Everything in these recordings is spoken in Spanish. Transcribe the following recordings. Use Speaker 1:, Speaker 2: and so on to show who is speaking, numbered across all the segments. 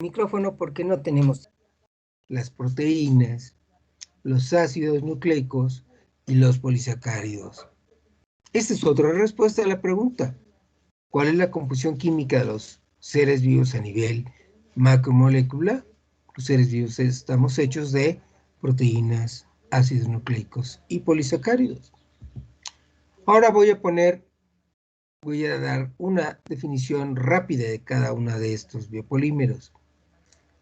Speaker 1: micrófono porque no tenemos las proteínas, los ácidos nucleicos y los polisacáridos. Esta es otra respuesta a la pregunta. ¿Cuál es la composición química de los seres vivos a nivel macromolecular? Los seres vivos estamos hechos de proteínas, ácidos nucleicos y polisacáridos. Ahora voy a dar una definición rápida de cada uno de estos biopolímeros.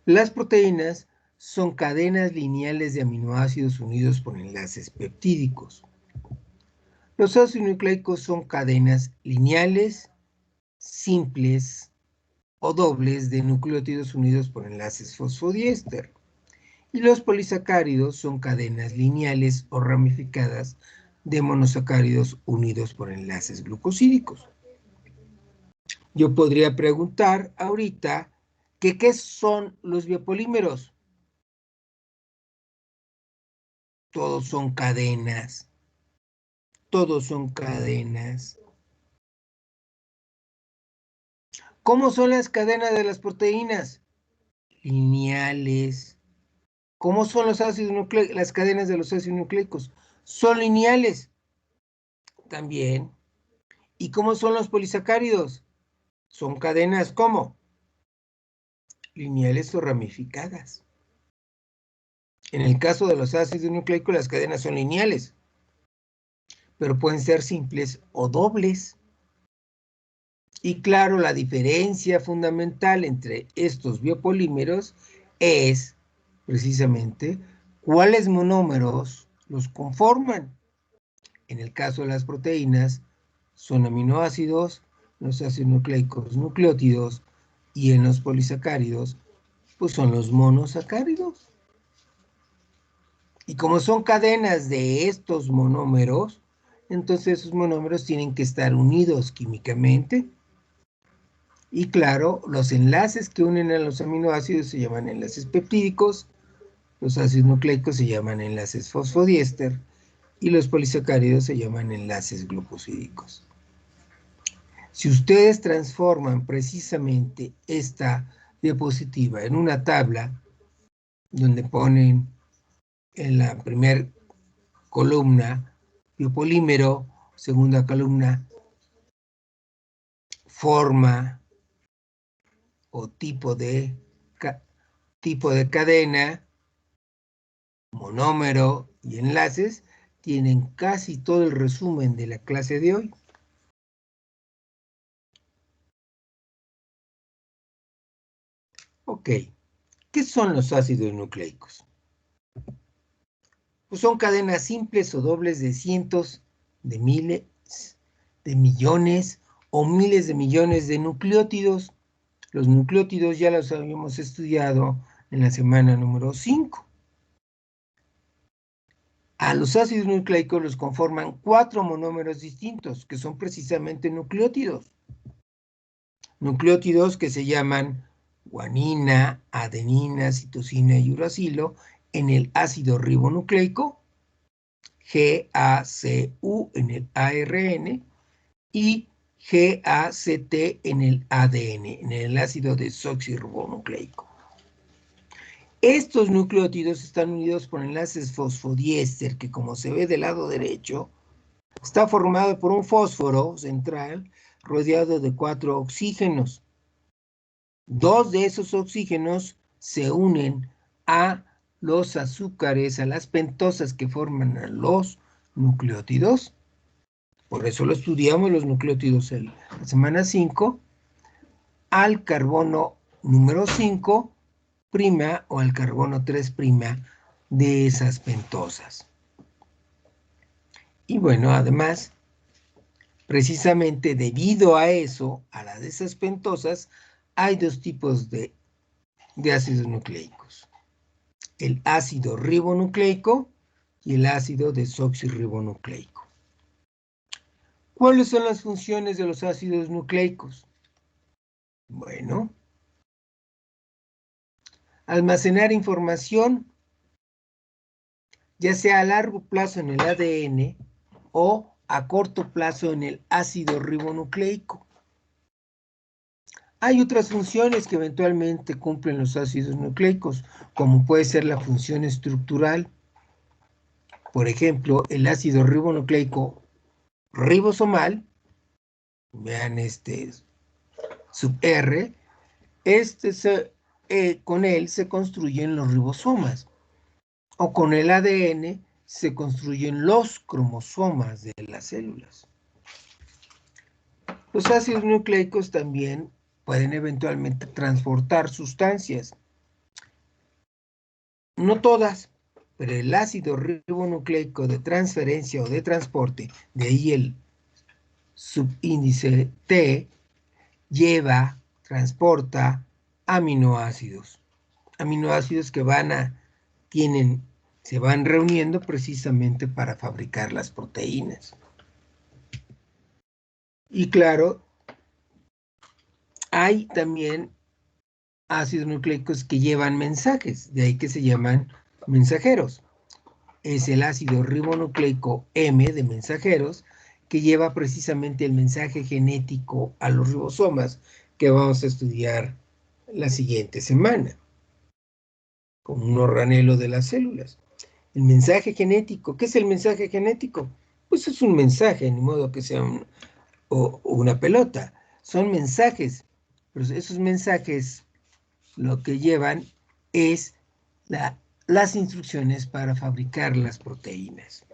Speaker 1: Las proteínas son cadenas lineales de aminoácidos unidos por enlaces peptídicos. Los ácidos nucleicos son cadenas lineales, simples o dobles de nucleótidos unidos por enlaces fosfodiéster. Y los polisacáridos son cadenas lineales o ramificadas de monosacáridos unidos por enlaces glucosídicos. Yo podría preguntar ahorita que ¿qué son los biopolímeros? Todos son cadenas. Todos son cadenas. ¿Cómo son las cadenas de las proteínas? Lineales. ¿Cómo son los ácidos nucleicos? Las cadenas de los ácidos nucleicos son lineales. También. ¿Y cómo son los polisacáridos? Son cadenas, ¿cómo? Lineales o ramificadas. En el caso de los ácidos nucleicos, las cadenas son lineales, pero pueden ser simples o dobles. Y claro, la diferencia fundamental entre estos biopolímeros es precisamente cuáles monómeros los conforman. En el caso de las proteínas, son aminoácidos, los ácidos nucleicos nucleótidos, y en los polisacáridos, pues son los monosacáridos. Y como son cadenas de estos monómeros, entonces esos monómeros tienen que estar unidos químicamente. Y claro, los enlaces que unen a los aminoácidos se llaman enlaces peptídicos, los ácidos nucleicos se llaman enlaces fosfodiéster y los polisacáridos se llaman enlaces glucosídicos. Si ustedes transforman precisamente esta diapositiva en una tabla donde ponen en la primera columna biopolímero, segunda columna forma o tipo de cadena, monómero y enlaces, tienen casi todo el resumen de la clase de hoy. Ok, ¿qué son los ácidos nucleicos? Pues son cadenas simples o dobles de cientos de miles de millones o miles de millones de nucleótidos. Los nucleótidos ya los habíamos estudiado en la semana número 5. A los ácidos nucleicos los conforman 4 monómeros distintos, que son precisamente nucleótidos. Nucleótidos que se llaman guanina, adenina, citosina y uracilo en el ácido ribonucleico, GACU en el ARN y GACT en el ADN, en el ácido desoxirribonucleico. Estos nucleótidos están unidos por enlaces fosfodiéster, que como se ve del lado derecho, está formado por un fósforo central rodeado de 4 oxígenos. 2 de esos oxígenos se unen a los azúcares, a las pentosas que forman a los nucleótidos. Por eso lo estudiamos los nucleótidos en la semana 5, al carbono número 5' o al carbono 3' de esas pentosas. Y bueno, además, precisamente debido a eso, a la de esas pentosas, hay 2 tipos de ácidos nucleicos. El ácido ribonucleico y el ácido desoxirribonucleico. ¿Cuáles son las funciones de los ácidos nucleicos? Bueno, almacenar información, ya sea a largo plazo en el ADN o a corto plazo en el ácido ribonucleico. Hay otras funciones que eventualmente cumplen los ácidos nucleicos, como puede ser la función estructural. Por ejemplo, el ácido ribonucleico ribosomal, vean este sub R, con él se construyen los ribosomas, o con el ADN se construyen los cromosomas de las células. Los ácidos nucleicos también pueden eventualmente transportar sustancias. No todas, pero el ácido ribonucleico de transferencia o de transporte, de ahí el subíndice T, transporta aminoácidos. Aminoácidos que se van reuniendo precisamente para fabricar las proteínas. Y claro, hay también ácidos nucleicos que llevan mensajes, de ahí que se llaman mensajeros. Es el ácido ribonucleico M de mensajeros que lleva precisamente el mensaje genético a los ribosomas que vamos a estudiar la siguiente semana, como un organelo de las células. El mensaje genético, ¿qué es el mensaje genético? Pues es un mensaje, ni modo que sea una pelota. Son mensajes, pero esos mensajes lo que llevan es las instrucciones para fabricar las proteínas.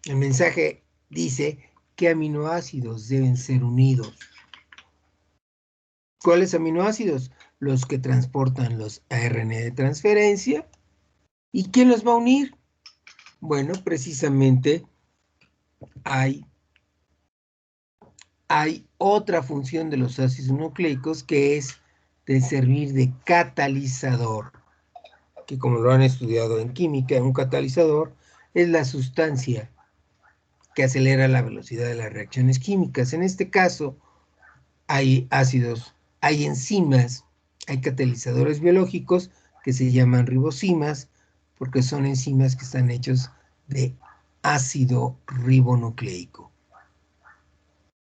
Speaker 1: El mensaje dice qué aminoácidos deben ser unidos. ¿Cuáles aminoácidos? Los que transportan los ARN de transferencia. ¿Y quién los va a unir? Bueno, precisamente hay otra función de los ácidos nucleicos que es de servir de catalizador, que como lo han estudiado en química, un catalizador es la sustancia que acelera la velocidad de las reacciones químicas. En este caso, hay ácidos, hay enzimas, hay catalizadores biológicos que se llaman ribosimas, porque son enzimas que están hechos de ácido ribonucleico.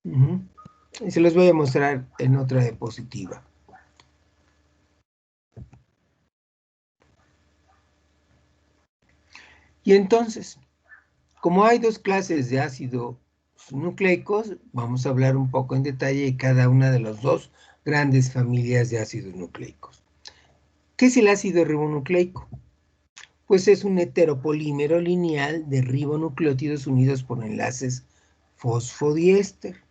Speaker 1: Y se los voy a mostrar en otra diapositiva. Y entonces, como hay dos clases de ácidos nucleicos, vamos a hablar un poco en detalle de cada una de las dos grandes familias de ácidos nucleicos. ¿Qué es el ácido ribonucleico? Pues es un heteropolímero lineal de ribonucleótidos unidos por enlaces fosfodiéster.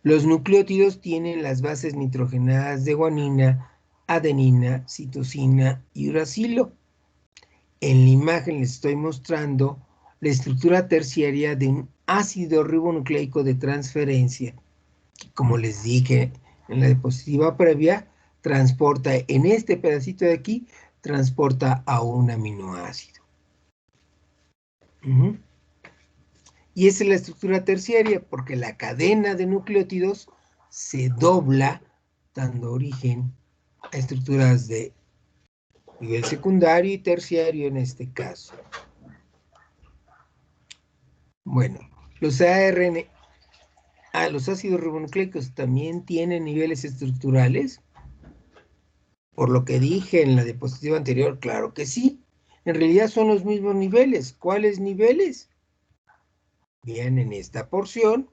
Speaker 1: Los nucleótidos tienen las bases nitrogenadas de guanina, adenina, citosina y uracilo. En la imagen les estoy mostrando la estructura terciaria de un ácido ribonucleico de transferencia, que, como les dije en la diapositiva previa, transporta en este pedacito de aquí, transporta a un aminoácido. Y esa es la estructura terciaria, porque la cadena de nucleótidos se dobla, dando origen a estructuras de nivel secundario y terciario en este caso. Bueno, los los ácidos ribonucleicos también tienen niveles estructurales. Por lo que dije en la diapositiva anterior, claro que sí. En realidad son los mismos niveles. ¿Cuáles niveles? Bien, en esta porción,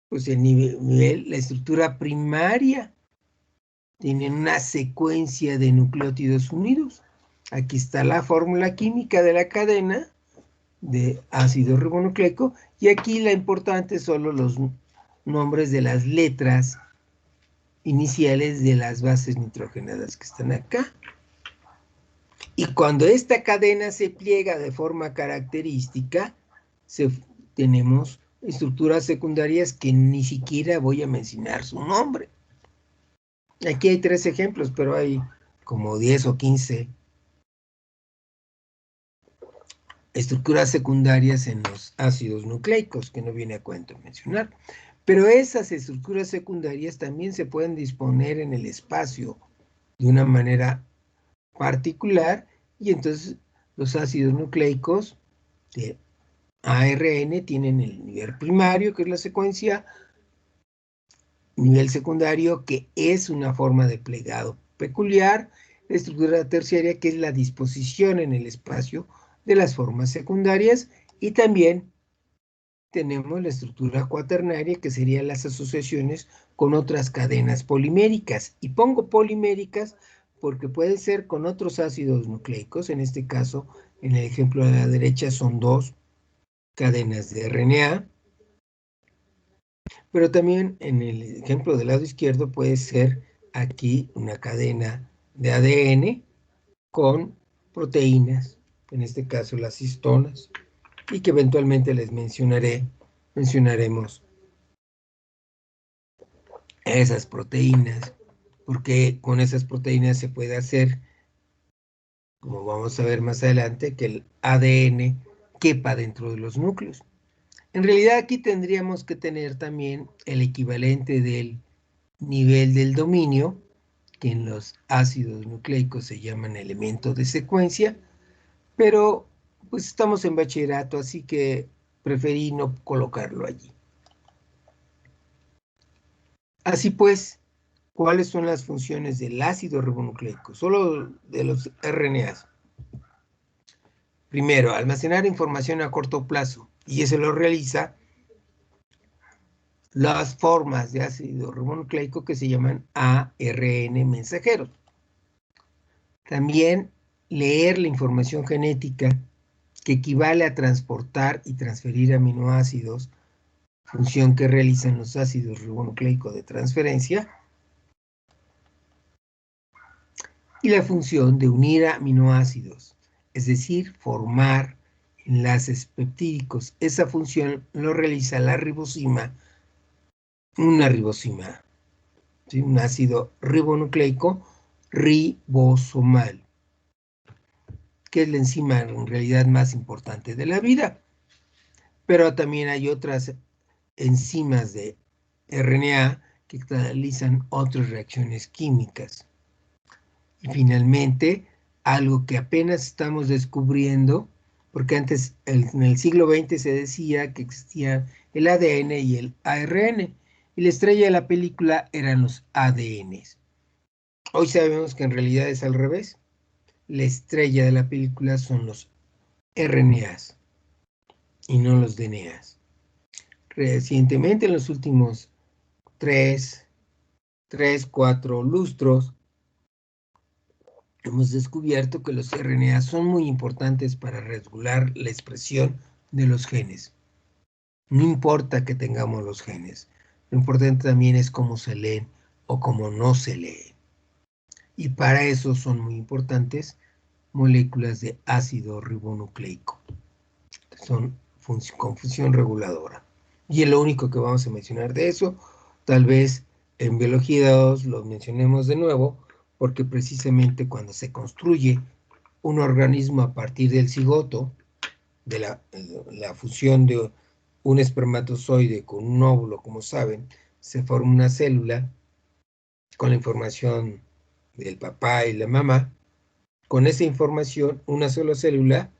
Speaker 1: pues el nivel, la estructura primaria, tienen una secuencia de nucleótidos unidos. Aquí está la fórmula química de la cadena de ácido ribonucleico, y aquí la importante son los nombres de las letras iniciales de las bases nitrogenadas que están acá. Y cuando esta cadena se pliega de forma característica, tenemos estructuras secundarias que ni siquiera voy a mencionar su nombre. Aquí hay 3 ejemplos, pero hay como 10 o 15 estructuras secundarias en los ácidos nucleicos, que no viene a cuento mencionar. Pero esas estructuras secundarias también se pueden disponer en el espacio de una manera particular, y entonces los ácidos nucleicos ARN tienen el nivel primario, que es la secuencia, nivel secundario, que es una forma de plegado peculiar, la estructura terciaria, que es la disposición en el espacio de las formas secundarias, y también tenemos la estructura cuaternaria, que serían las asociaciones con otras cadenas poliméricas. Y pongo poliméricas porque pueden ser con otros ácidos nucleicos. En este caso, en el ejemplo de la derecha, son 2 cadenas de RNA. Pero también en el ejemplo del lado izquierdo puede ser aquí una cadena de ADN con proteínas, en este caso las histonas, y que eventualmente les mencionaremos esas proteínas, porque con esas proteínas se puede hacer, como vamos a ver más adelante, que el ADN quepa dentro de los núcleos. En realidad aquí tendríamos que tener también el equivalente del nivel del dominio, que en los ácidos nucleicos se llaman elementos de secuencia, pero pues estamos en bachillerato, así que preferí no colocarlo allí. Así pues, ¿cuáles son las funciones del ácido ribonucleico? Solo de los RNAs. Primero, almacenar información a corto plazo, y eso lo realiza las formas de ácido ribonucleico que se llaman ARN mensajeros. También leer la información genética, que equivale a transportar y transferir aminoácidos, función que realizan los ácidos ribonucleicos de transferencia, y la función de unir aminoácidos, es decir, formar enlaces peptídicos. Esa función lo realiza la ribosima, una ribosima, ¿sí? Un ácido ribonucleico ribosomal, que es la enzima en realidad más importante de la vida. Pero también hay otras enzimas de RNA que realizan otras reacciones químicas. Y finalmente, algo que apenas estamos descubriendo, porque antes en el siglo XX se decía que existía el ADN y el ARN, y la estrella de la película eran los ADNs. Hoy sabemos que en realidad es al revés. La estrella de la película son los RNAs y no los DNAs. Recientemente, en los últimos 4 lustros, hemos descubierto que los RNA son muy importantes para regular la expresión de los genes. No importa que tengamos los genes, lo importante también es cómo se leen o cómo no se leen. Y para eso son muy importantes moléculas de ácido ribonucleico, que son con función reguladora. Y es lo único que vamos a mencionar de eso. Tal vez en biología 2 lo mencionemos de nuevo, porque precisamente cuando se construye un organismo a partir del cigoto, de la fusión de un espermatozoide con un óvulo, como saben, se forma una célula con la información del papá y la mamá. Con esa información, una sola célula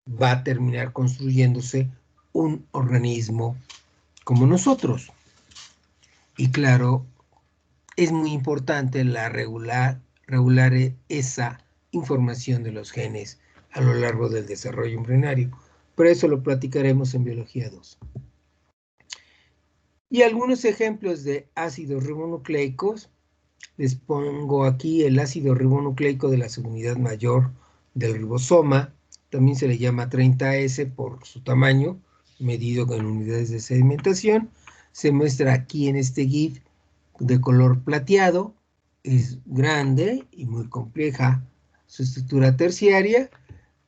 Speaker 1: va a terminar construyéndose un organismo como nosotros. Y claro, es muy importante regular esa información de los genes a lo largo del desarrollo embrionario. Pero eso lo platicaremos en biología 2. Y algunos ejemplos de ácidos ribonucleicos. Les pongo aquí el ácido ribonucleico de la subunidad mayor del ribosoma. También se le llama 30S por su tamaño, medido en unidades de sedimentación. Se muestra aquí en este GIF de color plateado. Es grande y muy compleja su estructura terciaria,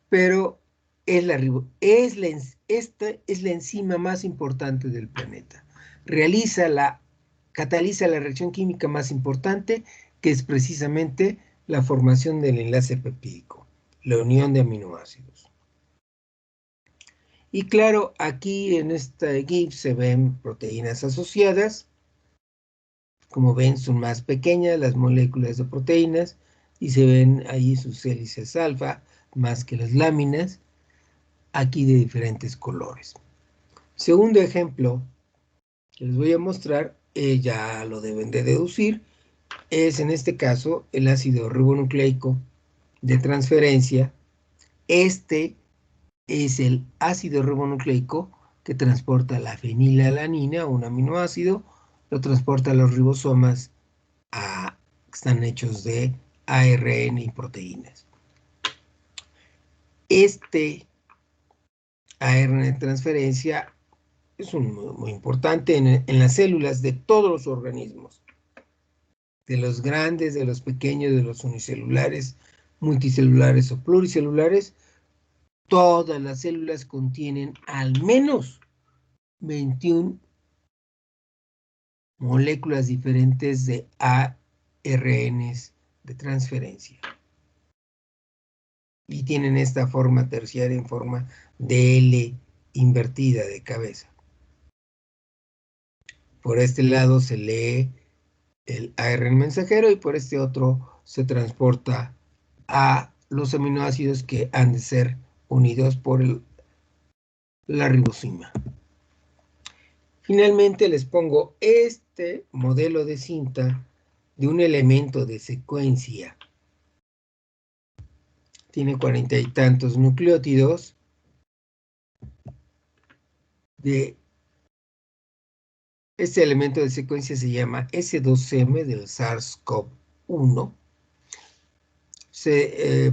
Speaker 1: pero esta es la enzima más importante del planeta. Cataliza la reacción química más importante, que es precisamente la formación del enlace peptídico, la unión de aminoácidos. Y claro, aquí en este GIF se ven proteínas asociadas. Como ven, son más pequeñas las moléculas de proteínas y se ven ahí sus hélices alfa más que las láminas. aquí de diferentes colores. Segundo ejemplo que les voy a mostrar, ya lo deben de deducir, es en este caso el ácido ribonucleico de transferencia. Este es el ácido ribonucleico que transporta la fenilalanina, un aminoácido, lo transporta a los ribosomas que están hechos de ARN y proteínas. Este ARN de transferencia es muy importante en las células de todos los organismos, de los grandes, de los pequeños, de los unicelulares, multicelulares o pluricelulares. Todas las células contienen al menos 21 moléculas diferentes de ARNs de transferencia. Y tienen esta forma terciaria en forma de L invertida de cabeza. Por este lado se lee el ARN mensajero y por este otro se transporta a los aminoácidos que han de ser unidos por la ribosima. Finalmente les pongo este modelo de cinta de un elemento de secuencia. Tiene 40 y tantos nucleótidos de este elemento de secuencia se llama S2M del SARS-CoV-1.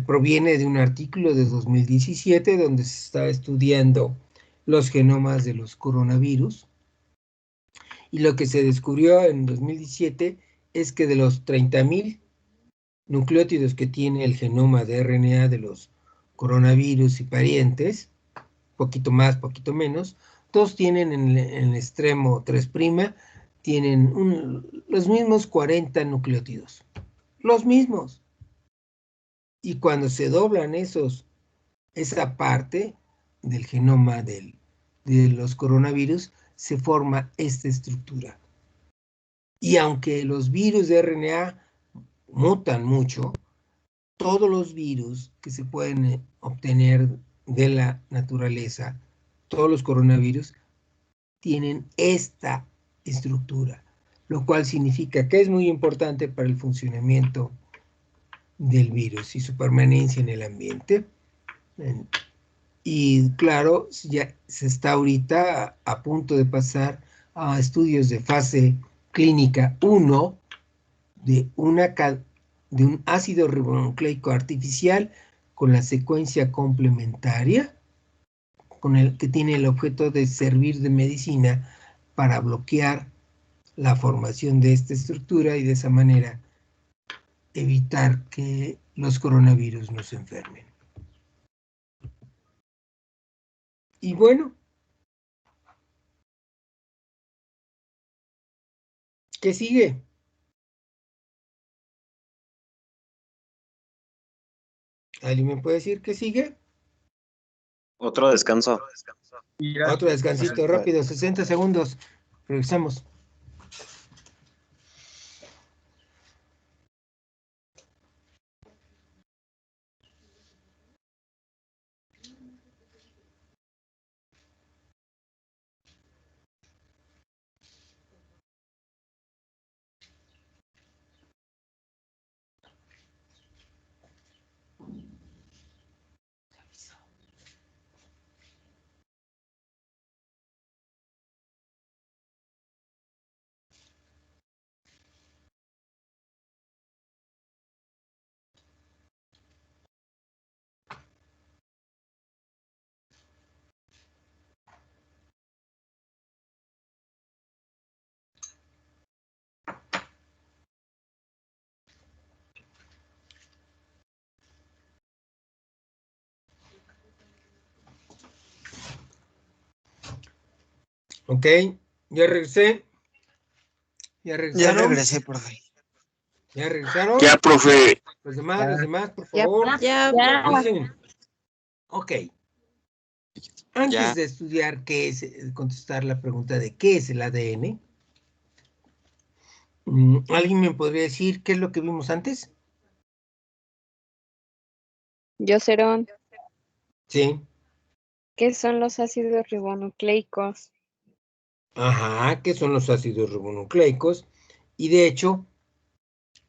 Speaker 1: Proviene de un artículo de 2017 donde se está estudiando los genomas de los coronavirus. Y lo que se descubrió en 2017 es que de los 30.000 nucleótidos que tiene el genoma de RNA de los coronavirus y parientes, poquito más, poquito menos, todos tienen en el extremo 3', tienen los mismos 40 nucleótidos. Los mismos. Y cuando se doblan esa parte del genoma de los coronavirus, se forma esta estructura. Y aunque los virus de RNA mutan mucho, todos los virus que se pueden obtener de la naturaleza, todos los coronavirus, tienen esta estructura, lo cual significa que es muy importante para el funcionamiento del virus y su permanencia en el ambiente. Y claro, ya se está ahorita a punto de pasar a estudios de fase clínica 1 de un ácido ribonucleico artificial con la secuencia complementaria, con el que tiene el objeto de servir de medicina para bloquear la formación de esta estructura y de esa manera evitar que los coronavirus nos enfermen. Y bueno, ¿qué sigue? ¿Alguien me puede decir qué sigue?
Speaker 2: Otro descanso.
Speaker 1: Otro descansito rápido, 60 segundos. Regresamos. Ok, ya regresé. ¿Ya regresaron?
Speaker 3: Ya regresé, profe.
Speaker 1: ¿Ya regresaron?
Speaker 2: Ya, profe.
Speaker 1: Los demás, por favor.
Speaker 4: Ya.
Speaker 1: Dicen. Ok. Antes
Speaker 3: Ya.
Speaker 1: de estudiar contestar la pregunta de qué es el ADN, ¿alguien me podría decir qué es lo que vimos antes?
Speaker 4: Yo, Cerón.
Speaker 1: Sí.
Speaker 3: ¿Qué son los ácidos ribonucleicos?
Speaker 1: Ajá, ¿qué son los ácidos ribonucleicos? Y de hecho,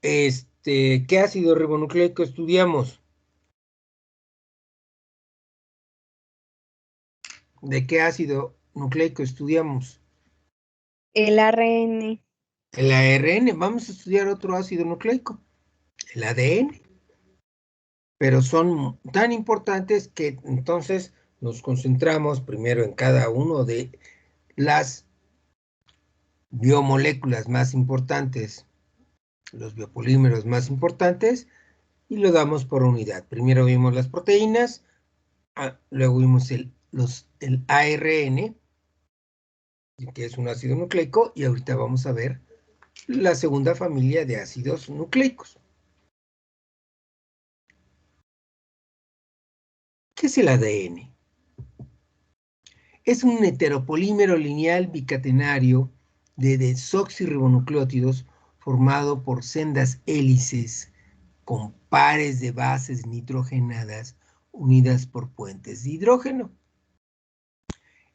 Speaker 1: ¿qué ácido ribonucleico estudiamos? ¿De qué ácido nucleico estudiamos?
Speaker 3: El ARN.
Speaker 1: El ARN. Vamos a estudiar otro ácido nucleico, el ADN. Pero son tan importantes que entonces nos concentramos primero en cada uno de las biomoléculas más importantes, los biopolímeros más importantes, y lo damos por unidad. Primero vimos las proteínas, luego vimos el ARN, que es un ácido nucleico, y ahorita vamos a ver la segunda familia de ácidos nucleicos. ¿Qué es el ADN? Es un heteropolímero lineal bicatenario de desoxirribonucleótidos formado por sendas hélices con pares de bases nitrogenadas unidas por puentes de hidrógeno.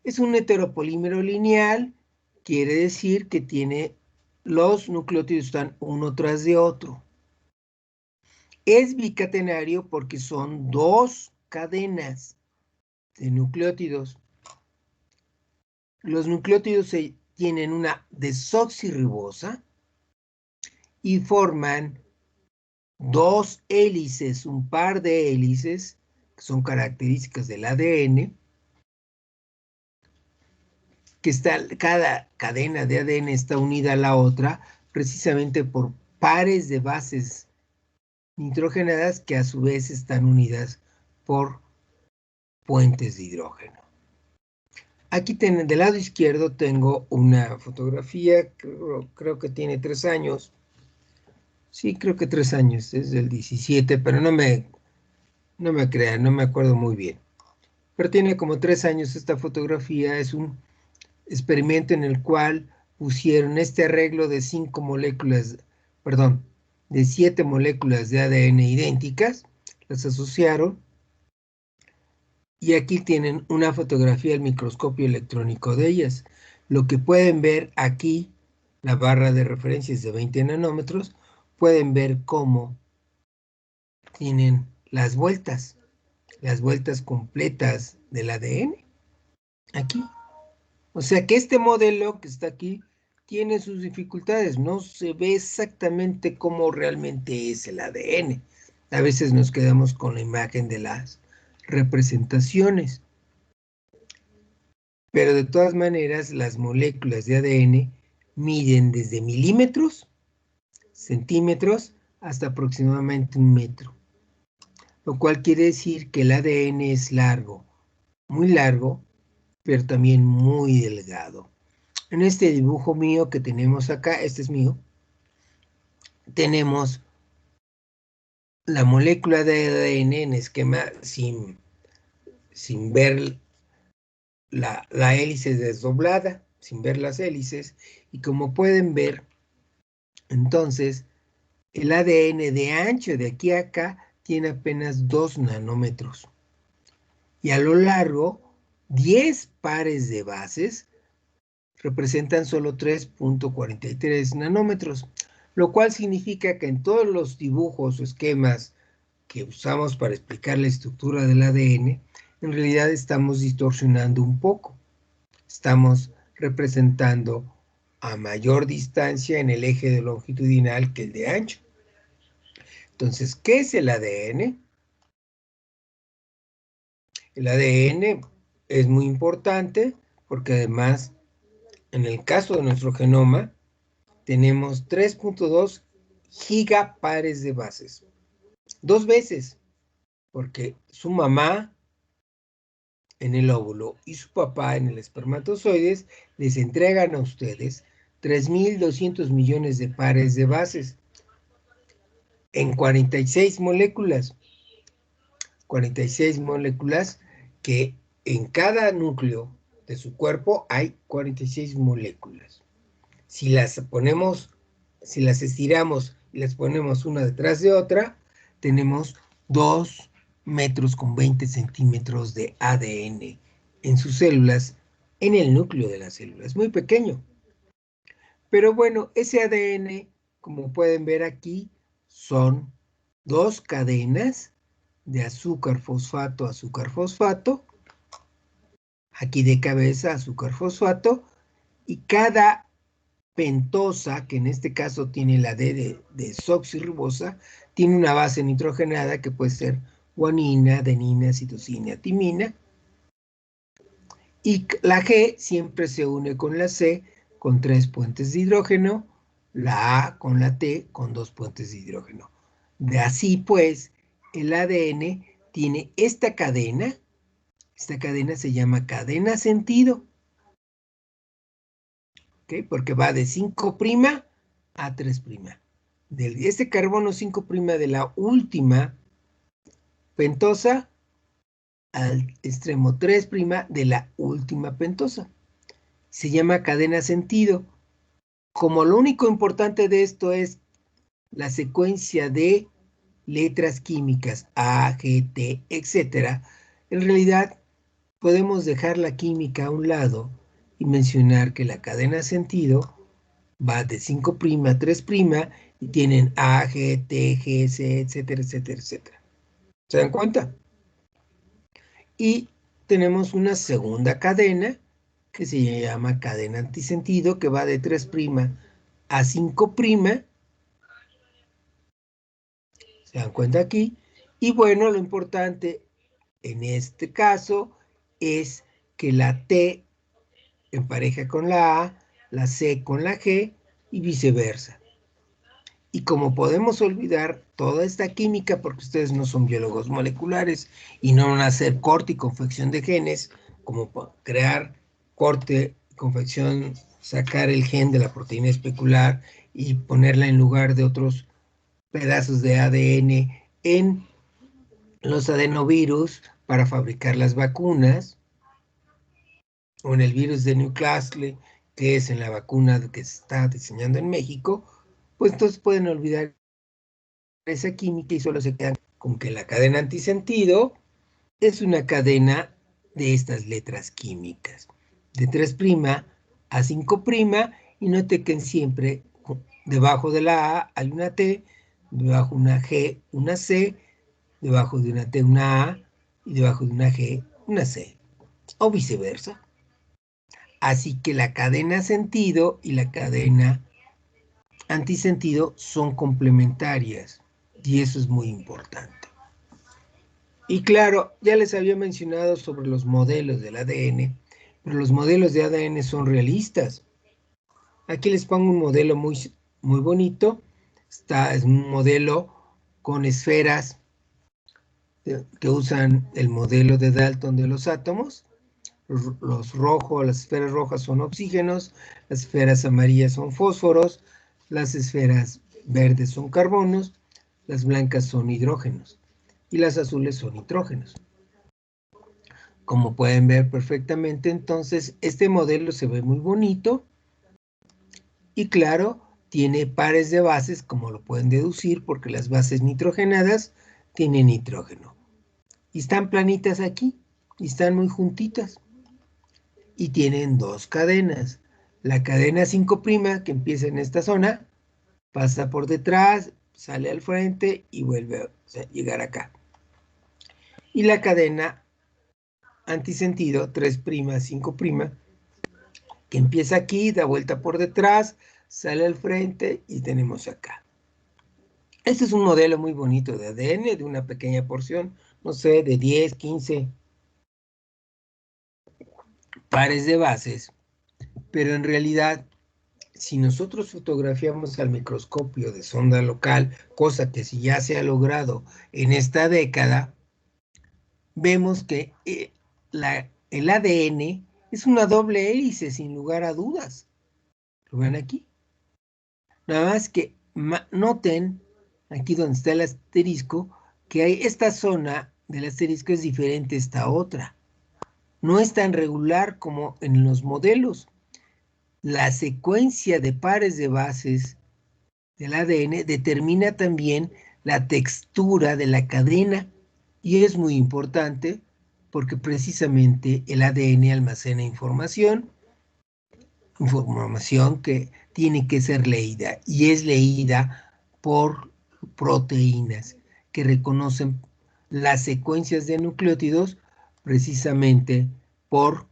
Speaker 1: Es un heteropolímero lineal, quiere decir que los nucleótidos están uno tras de otro. Es bicatenario porque son dos cadenas de nucleótidos. Los nucleótidos tienen una desoxirribosa y forman dos hélices, un par de hélices, que son características del ADN, cada cadena de ADN está unida a la otra precisamente por pares de bases nitrogenadas que a su vez están unidas por puentes de hidrógeno. Aquí del lado izquierdo tengo una fotografía, creo que tiene 3 años. Sí, creo que 3 años, es del 17, pero no me crean, no me acuerdo muy bien. Pero tiene como 3 años esta fotografía, es un experimento en el cual pusieron este arreglo de 5 moléculas, perdón, de 7 moléculas de ADN idénticas, las asociaron, y aquí tienen una fotografía del microscopio electrónico de ellas. Lo que pueden ver aquí, la barra de referencia es de 20 nanómetros, pueden ver cómo tienen las vueltas completas del ADN, aquí. O sea que este modelo que está aquí tiene sus dificultades, no se ve exactamente cómo realmente es el ADN. A veces nos quedamos con la imagen de las representaciones. Pero de todas maneras, las moléculas de ADN miden desde milímetros, centímetros, hasta aproximadamente 1 metro. Lo cual quiere decir que el ADN es largo, muy largo, pero también muy delgado. En este dibujo mío que tenemos acá, este es mío, tenemos la molécula de ADN en esquema sin ver la hélice desdoblada, sin ver las hélices, y como pueden ver, entonces, el ADN de ancho de aquí a acá tiene apenas 2 nanómetros. Y a lo largo, 10 pares de bases representan solo 3.43 nanómetros, lo cual significa que en todos los dibujos o esquemas que usamos para explicar la estructura del ADN, en realidad estamos distorsionando un poco. Estamos representando a mayor distancia en el eje de longitudinal que el de ancho. Entonces, ¿qué es el ADN? El ADN es muy importante porque además, en el caso de nuestro genoma, tenemos 3.2 gigapares de bases. 2 veces, porque su mamá en el óvulo y su papá en el espermatozoides les entregan a ustedes 3.200 millones de pares de bases en 46 moléculas. 46 moléculas que en cada núcleo de su cuerpo hay 46 moléculas. Si las estiramos y las ponemos una detrás de otra, tenemos 2 metros con 20 centímetros de ADN en sus células, en el núcleo de la célula. Es muy pequeño. Pero bueno, ese ADN, como pueden ver aquí, son 2 cadenas de azúcar fosfato, aquí de cabeza azúcar fosfato, y cada pentosa, que en este caso tiene la D de desoxirribosa, tiene una base nitrogenada que puede ser guanina, adenina, citosina, timina, y la G siempre se une con la C con 3 puentes de hidrógeno, la A con la T con 2 puentes de hidrógeno. De así pues, el ADN tiene esta cadena se llama cadena sentido, ¿ok? Porque va de 5' a 3'. Este carbono 5' de la última pentosa al extremo 3' de la última pentosa. Se llama cadena sentido. Como lo único importante de esto es la secuencia de letras químicas A, G, T, etc., en realidad podemos dejar la química a un lado y mencionar que la cadena sentido va de 5' a 3' y tienen A, G, T, G, C, etcétera, etcétera, etcétera. ¿Se dan cuenta? Y tenemos una segunda cadena que se llama cadena antisentido, que va de 3' a 5'. ¿Se dan cuenta aquí? Y bueno, lo importante en este caso es que la T empareja con la C con la G y viceversa. Y como podemos olvidar toda esta química, porque ustedes no son biólogos moleculares y no van a hacer corte y confección de genes, como crear corte, confección, sacar el gen de la proteína especular y ponerla en lugar de otros pedazos de ADN en los adenovirus para fabricar las vacunas, o en el virus de Newcastle, que es en la vacuna que se está diseñando en México, pues entonces pueden olvidar esa química y solo se quedan con que la cadena antisentido es una cadena de estas letras químicas, de 3' a 5', y note que siempre debajo de la A hay una T, debajo de una G una C, debajo de una T una A, y debajo de una G una C, o viceversa. Así que la cadena sentido y la cadena antisentido son complementarias, y eso es muy importante. Y claro, ya les había mencionado sobre los modelos del ADN, pero los modelos de ADN son realistas. Aquí les pongo un modelo muy, muy bonito. Es un modelo con esferas que usan el modelo de Dalton de los átomos. Los rojos, las esferas rojas son oxígenos, las esferas amarillas son fósforos, las esferas verdes son carbonos, las blancas son hidrógenos y las azules son nitrógenos. Como pueden ver perfectamente, entonces este modelo se ve muy bonito y claro, tiene pares de bases, como lo pueden deducir, porque las bases nitrogenadas tienen nitrógeno. Y están planitas aquí, y están muy juntitas. Y tienen 2 cadenas. La cadena 5' que empieza en esta zona, pasa por detrás, sale al frente y vuelve a llegar acá. Y la cadena antisentido 3', 5', que empieza aquí, da vuelta por detrás, sale al frente y tenemos acá. Este es un modelo muy bonito de ADN, de una pequeña porción, no sé, de 10, 15 pares de bases, pero en realidad, si nosotros fotografiamos al microscopio de sonda local, cosa que si ya se ha logrado en esta década, vemos que el ADN es una doble hélice, sin lugar a dudas. ¿Lo ven aquí? Nada más que noten, aquí donde está el asterisco, que hay esta zona del asterisco es diferente a esta otra. No es tan regular como en los modelos. La secuencia de pares de bases del ADN determina también la textura de la cadena y es muy importante porque precisamente el ADN almacena información que tiene que ser leída y es leída por proteínas que reconocen las secuencias de nucleótidos precisamente por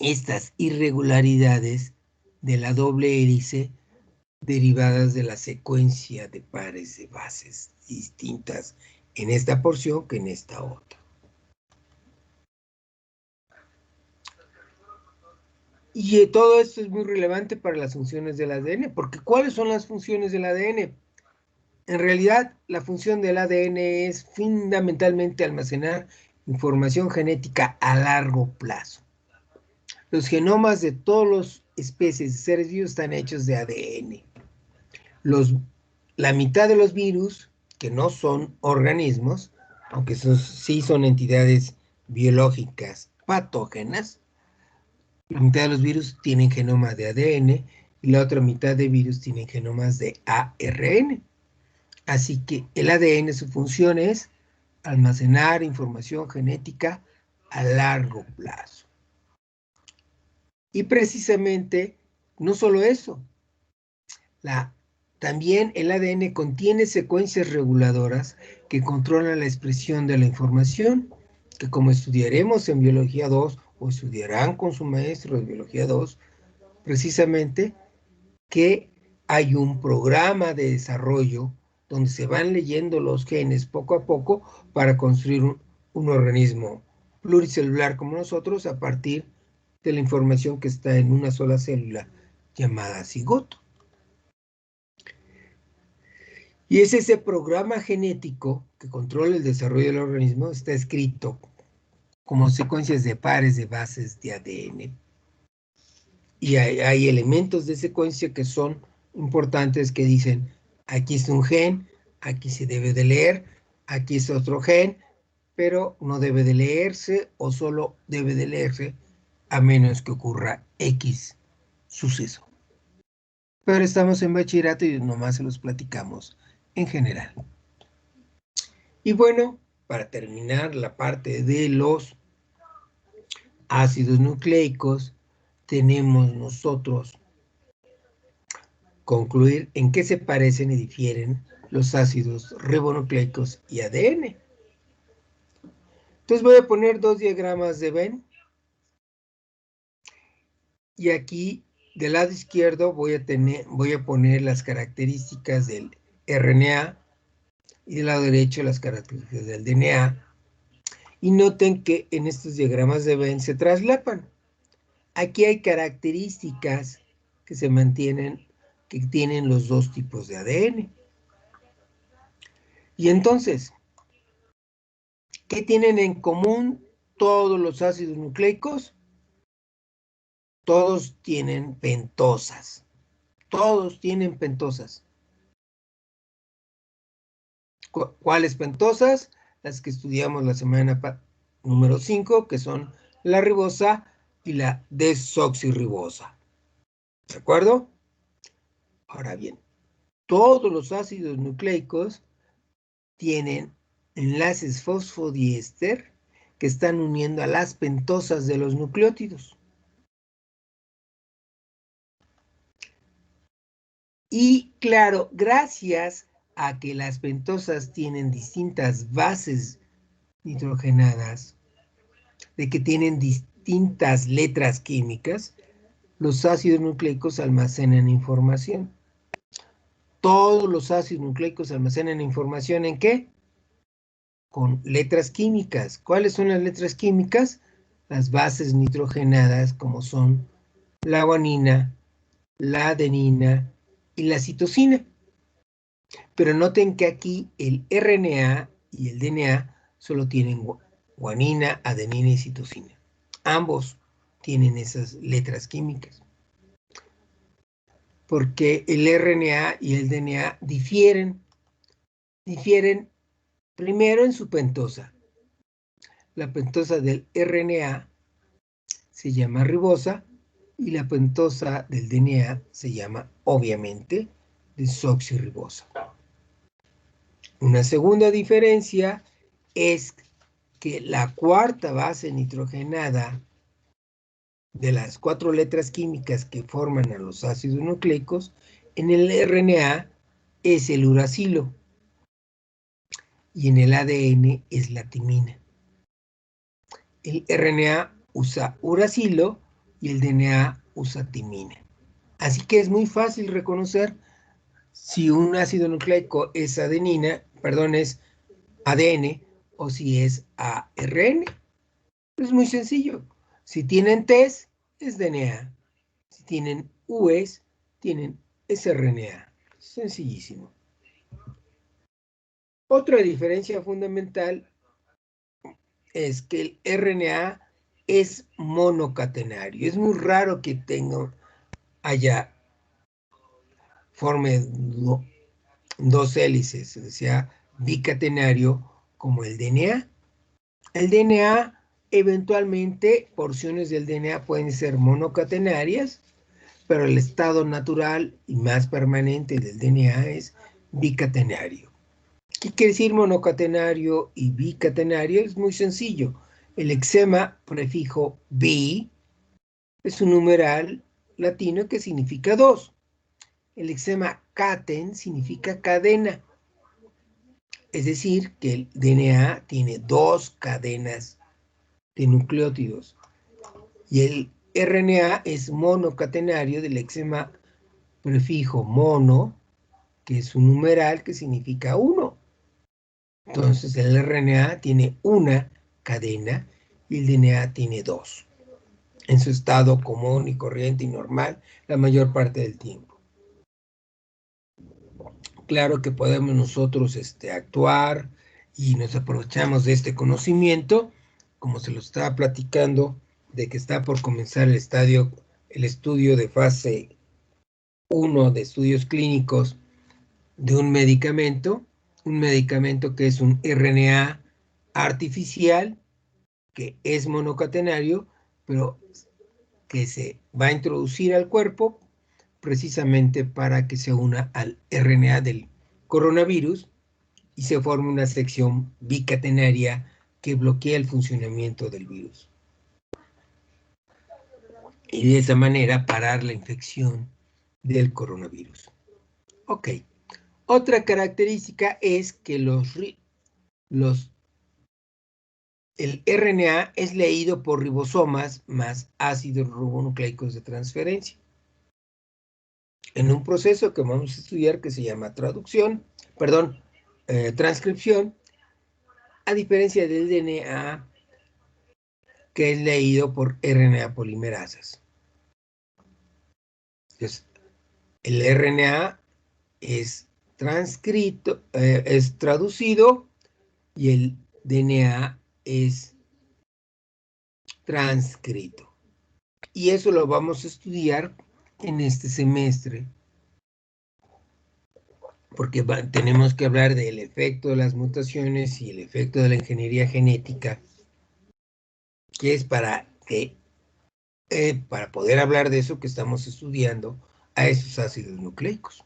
Speaker 1: estas irregularidades de la doble hélice derivadas de la secuencia de pares de bases distintas en esta porción que en esta otra. Y todo esto es muy relevante para las funciones del ADN, porque ¿cuáles son las funciones del ADN? En realidad, la función del ADN es fundamentalmente almacenar información genética a largo plazo. Los genomas de todas las especies de seres vivos están hechos de ADN. La mitad de los virus, que no son organismos, aunque sí son entidades biológicas patógenas, la mitad de los virus tienen genoma de ADN y la otra mitad de virus tienen genomas de ARN. Así que el ADN, su función es almacenar información genética a largo plazo. Y precisamente, no solo eso, también el ADN contiene secuencias reguladoras que controlan la expresión de la información, que como estudiaremos en Biología 2 o estudiarán con su maestro de Biología 2, precisamente que hay un programa de desarrollo donde se van leyendo los genes poco a poco para construir un organismo pluricelular como nosotros a partir de la información que está en una sola célula llamada cigoto. Y es ese programa genético que controla el desarrollo del organismo, está escrito como secuencias de pares de bases de ADN. Y hay elementos de secuencia que son importantes que dicen, aquí es un gen, aquí se debe de leer, aquí es otro gen, pero no debe de leerse o solo debe de leerse a menos que ocurra X suceso. Pero estamos en bachillerato y nomás se los platicamos en general. Y bueno, para terminar la parte de los ácidos nucleicos, tenemos nosotros concluir en qué se parecen y difieren los ácidos ribonucleicos y ADN. Entonces voy a poner dos diagramas de Venn. Y aquí del lado izquierdo voy a poner las características del RNA y del lado derecho las características del DNA. Y noten que en estos diagramas de Venn se traslapan. Aquí hay características que se mantienen, que tienen los dos tipos de ADN. Y entonces, ¿qué tienen en común todos los ácidos nucleicos? Todos tienen pentosas. Todos tienen pentosas. ¿Cuáles pentosas? Las que estudiamos la semana número 5, que son la ribosa y la desoxirribosa. ¿De acuerdo? Ahora bien, todos los ácidos nucleicos tienen enlaces fosfodiéster que están uniendo a las pentosas de los nucleótidos. Y claro, gracias a que las pentosas tienen distintas bases nitrogenadas, de que tienen distintas letras químicas, los ácidos nucleicos almacenan información. Todos los ácidos nucleicos almacenan información ¿en qué? Con letras químicas. ¿Cuáles son las letras químicas? Las bases nitrogenadas, como son la guanina, la adenina y la citosina. Pero noten que aquí el RNA y el DNA solo tienen guanina, adenina y citosina. Ambos tienen esas letras químicas. Porque el RNA y el DNA difieren primero en su pentosa. La pentosa del RNA se llama ribosa y la pentosa del DNA se llama, obviamente, desoxirribosa. Una segunda diferencia es que la cuarta base nitrogenada de las 4 letras químicas que forman a los ácidos nucleicos en el RNA es el uracilo y en el ADN es la timina. El RNA usa uracilo y el DNA usa timina. Así que es muy fácil reconocer si un ácido nucleico es es ADN o si es ARN. Es muy sencillo. Si tienen T's, es DNA. Si tienen U's, tienen sRNA. Sencillísimo. Otra diferencia fundamental es que el RNA es monocatenario. Es muy raro que forme dos hélices, o sea, bicatenario como el DNA. El DNA, eventualmente, porciones del DNA pueden ser monocatenarias, pero el estado natural y más permanente del DNA es bicatenario. ¿Qué quiere decir monocatenario y bicatenario? Es muy sencillo. El lexema prefijo bi es un numeral latino que significa 2. El lexema caten significa cadena. Es decir, que el DNA tiene 2 cadenas de nucleótidos. Y el RNA es monocatenario del lexema prefijo mono, que es un numeral que significa 1. Entonces el RNA tiene una cadena y el DNA tiene 2. En su estado común y corriente y normal la mayor parte del tiempo. Claro que podemos nosotros actuar y nos aprovechamos de este conocimiento, como se lo estaba platicando, de que está por comenzar el estudio de fase 1 de estudios clínicos de un medicamento que es un RNA artificial, que es monocatenario, pero que se va a introducir al cuerpo precisamente para que se una al RNA del coronavirus y se forme una sección bicatenaria que bloquea el funcionamiento del virus. Y de esa manera parar la infección del coronavirus. Ok. Otra característica es que el RNA es leído por ribosomas más ácidos ribonucleicos de transferencia. En un proceso que vamos a estudiar que se llama transcripción, a diferencia del DNA, que es leído por RNA polimerasas. Entonces, el RNA es es traducido y el DNA es transcrito. Y eso lo vamos a estudiar en este semestre, porque tenemos que hablar del efecto de las mutaciones y el efecto de la ingeniería genética, que es para poder hablar de eso que estamos estudiando a esos ácidos nucleicos.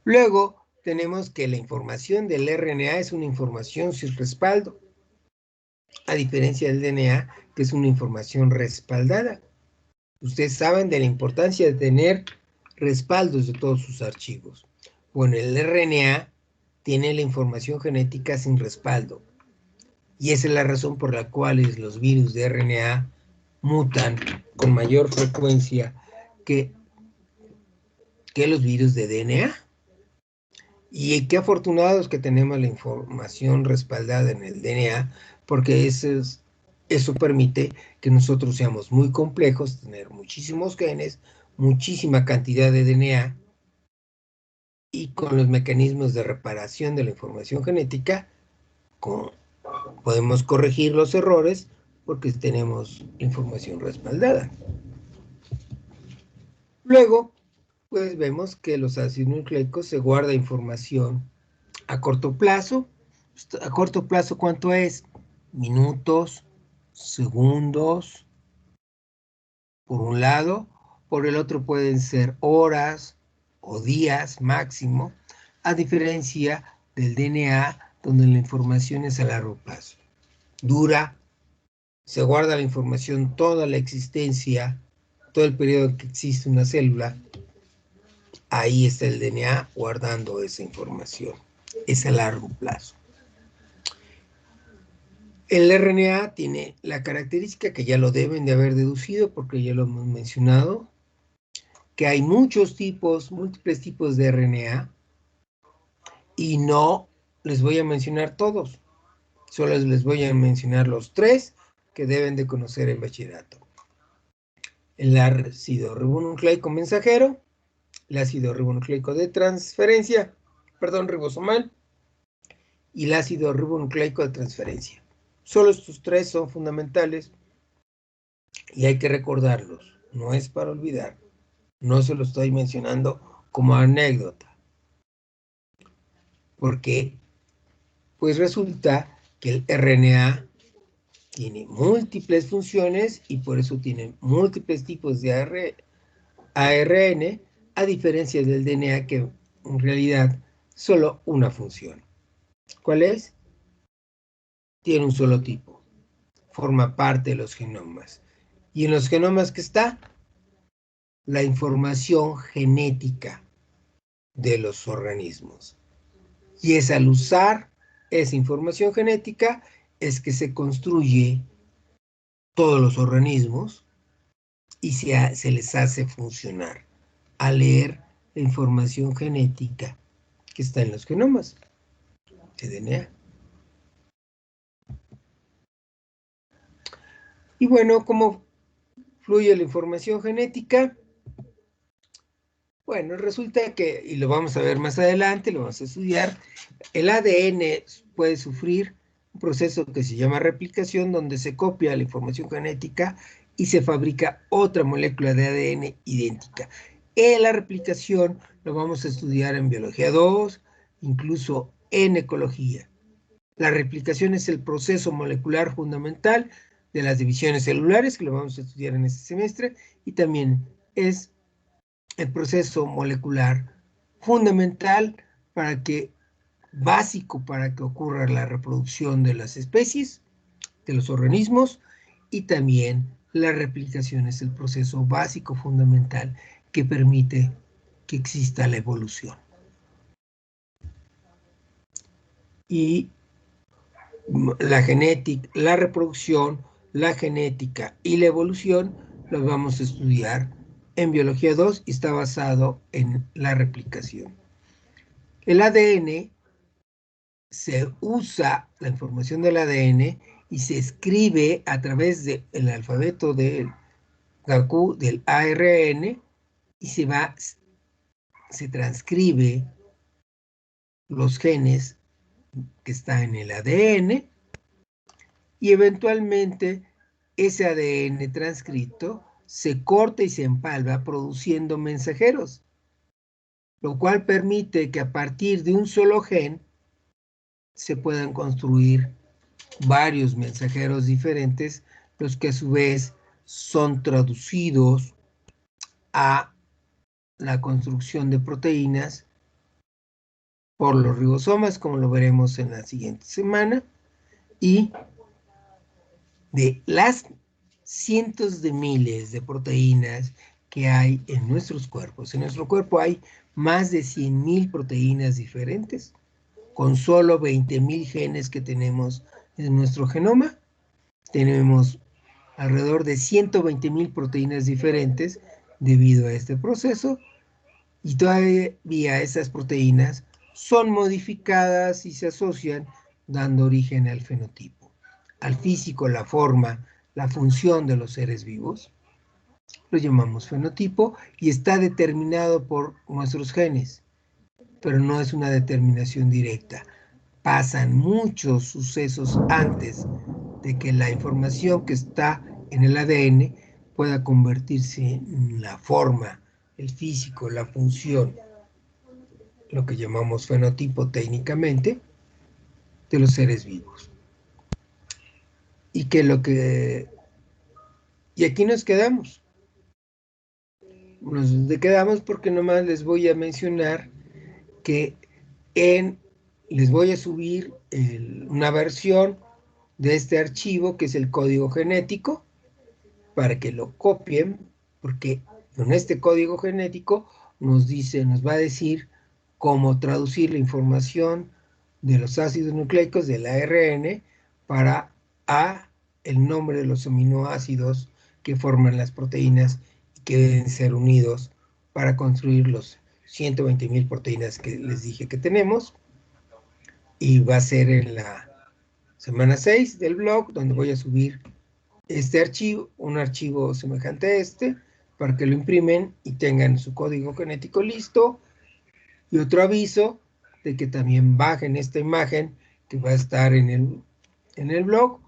Speaker 1: Luego tenemos que la información del RNA es una información sin respaldo, a diferencia del DNA, que es una información respaldada. Ustedes saben de la importancia de tener respaldos de todos sus archivos. Bueno, el RNA tiene la información genética sin respaldo. Y esa es la razón por la cual los virus de RNA mutan con mayor frecuencia que los virus de DNA. Y qué afortunados que tenemos la información respaldada en el DNA, porque eso permite que nosotros seamos muy complejos, tener muchísimos genes, muchísima cantidad de DNA, y con los mecanismos de reparación de la información genética podemos corregir los errores porque tenemos información respaldada. Luego, pues vemos que los ácidos nucleicos se guarda información a corto plazo. ¿A corto plazo cuánto es? Minutos, segundos, por un lado. Por el otro pueden ser horas o días máximo, a diferencia del DNA, donde la información es a largo plazo. Dura, se guarda la información toda la existencia, todo el periodo en que existe una célula. Ahí está el DNA guardando esa información. Es a largo plazo. El RNA tiene la característica que ya lo deben de haber deducido porque ya lo hemos mencionado, que hay muchos tipos, múltiples tipos de RNA y no les voy a mencionar todos, solo les voy a mencionar los 3 que deben de conocer en bachillerato. El ácido ribonucleico mensajero, el ácido ribonucleico de transferencia, ribosomal, y el ácido ribonucleico de transferencia. Solo estos 3 son fundamentales y hay que recordarlos, no es para olvidar, no se lo estoy mencionando como anécdota, porque pues resulta que el RNA tiene múltiples funciones y por eso tiene múltiples tipos de ARN, a diferencia del DNA que en realidad solo una función. ¿Cuál es? Tiene un solo tipo, forma parte de los genomas. ¿Y en los genomas qué está? La información genética de los organismos. Y es al usar esa información genética es que se construye todos los organismos y se les hace funcionar al leer la información genética que está en los genomas de DNA. Y bueno, ¿cómo fluye la información genética? Bueno, resulta que, y lo vamos a ver más adelante, lo vamos a estudiar, el ADN puede sufrir un proceso que se llama replicación, donde se copia la información genética y se fabrica otra molécula de ADN idéntica. La replicación lo vamos a estudiar en biología 2, incluso en ecología. La replicación es el proceso molecular fundamental de las divisiones celulares, que lo vamos a estudiar en este semestre, y también es el proceso molecular fundamental básico para que ocurra la reproducción de las especies, de los organismos, y también la replicación es el proceso básico fundamental que permite que exista la evolución. Y la genética, la reproducción, la genética y la evolución los vamos a estudiar en biología 2 y está basado en la replicación. El ADN, se usa la información del ADN y se escribe a través del alfabeto del GACU, del ARN, y se transcribe los genes que están en el ADN y eventualmente ese ADN transcrito se corta y se empalma produciendo mensajeros, lo cual permite que a partir de un solo gen se puedan construir varios mensajeros diferentes, los que a su vez son traducidos a la construcción de proteínas por los ribosomas, como lo veremos en la siguiente semana, y de las cientos de miles de proteínas que hay en nuestros cuerpos. En nuestro cuerpo hay más de 100,000 proteínas diferentes, con solo 20,000 genes que tenemos en nuestro genoma. Tenemos alrededor de 120,000 proteínas diferentes debido a este proceso, y todavía esas proteínas son modificadas y se asocian, dando origen al fenotipo, al físico, la forma, la función de los seres vivos. Lo llamamos fenotipo y está determinado por nuestros genes, pero no es una determinación directa. Pasan muchos sucesos antes de que la información que está en el ADN pueda convertirse en la forma, el físico, la función, lo que llamamos fenotipo técnicamente, de los seres vivos. Y aquí nos quedamos. Nos quedamos porque nomás les voy a mencionar que en les voy a subir una versión de este archivo que es el código genético para que lo copien, porque con este código genético nos va a decir cómo traducir la información de los ácidos nucleicos del ARN para el nombre de los aminoácidos que forman las proteínas y que deben ser unidos para construir los 120,000 proteínas que les dije que tenemos. Y va a ser en la semana 6 del blog, donde voy a subir este archivo, un archivo semejante a este, para que lo imprimen y tengan su código genético listo. Y otro aviso de que también bajen esta imagen que va a estar en el blog,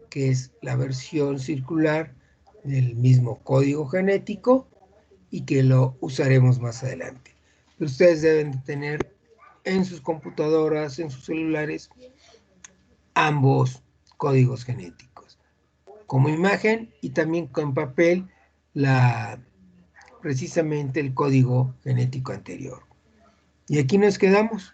Speaker 1: que es la versión circular del mismo código genético y que lo usaremos más adelante. Pero ustedes deben de tener en sus computadoras, en sus celulares, ambos códigos genéticos, como imagen y también con papel precisamente el código genético anterior. Y aquí nos quedamos.